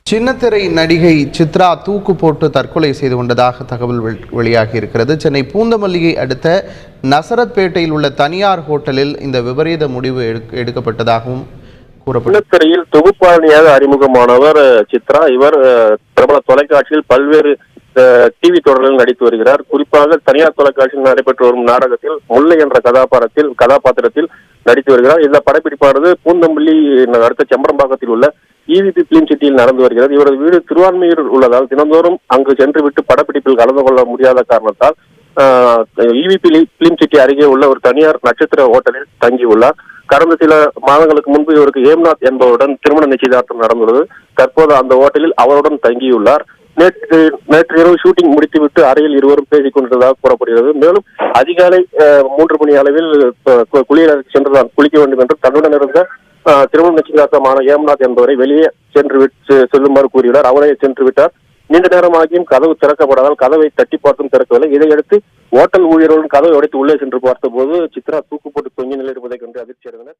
சின்னத்திரை நடிகை சித்ரா தூக்கு போட்டு தற்கொலை செய்து கொண்டதாக தகவல் வெளியாகி இருக்கிறது. சென்னை பூந்தமல்லியை அடுத்த நசரத்பேட்டையில் உள்ள தனியார் ஹோட்டலில் இந்த விபரீத முடிவு எடுக்கப்பட்டதாகவும் கூறப்பட்டது. சின்னத்திரையில் தொகுப்பாளினியாக அறிமுகமானவர் சித்ரா. இவர் பிரபல தொலைக்காட்சியில் பல்வேறு டிவி தொடர்களில் நடித்து வருகிறார். குறிப்பாக தனியார் தொலைக்காட்சியில் நடைபெற்று வரும் நாடகத்தில் முல்லை என்ற கதாபாத்திரத்தில் நடித்து வருகிறார். இந்த படப்பிடிப்பானது பூந்தமல்லி அடுத்த செம்பரம்பாக்கத்தில் உள்ள EVP பிலிம் சிட்டியில் நடந்து வருகிறது. இவரது வீடு திருவான்மையூர் உள்ளதால் தினந்தோறும் அங்கு சென்று விட்டு படப்பிடிப்பில் கலந்து கொள்ள முடியாத காரணத்தால் EVP பிலிம் சிட்டி அருகே உள்ள ஒரு தனியார் நட்சத்திர ஹோட்டலில் தங்கியுள்ளார். கடந்த சில மாதங்களுக்கு முன்பு இவருக்கு ஹேம்நாத் என்பவருடன் திருமண நிச்சயதார்த்தம் நடந்துள்ளது. தற்போது அந்த ஹோட்டலில் அவருடன் தங்கியுள்ளார். நேற்று இரவு ஷூட்டிங் முடித்துவிட்டு அறையில் இருவரும் பேசிக் கொண்டிருந்ததாக கூறப்படுகிறது. மேலும் அதிகாலை 3 மணி அளவில் குளியலறைக்கு சென்று தான் குளிக்க வேண்டும் என்று தன்னுடன் இருந்த திருமண நிச்சயதார்த்தமான ஹேம்நாத் என்பவரை வெளியே செல்லுமாறு கூறியுள்ளார். அவரை சென்று விட்டார். நீண்ட நேரமாகியும் கதவு திறக்கப்படாதால் கதவை தட்டி பார்த்தும் திறக்கவில்லை. இதையடுத்து ஓட்டல் ஊழியர்களுடன் கதவை உடைத்து உள்ளே சென்று பார்த்தபோது சித்ரா தூக்கு போட்டு தொங்கி நிலை இருப்பதை கண்டு அதிர்ச்சி அடைந்தனர்.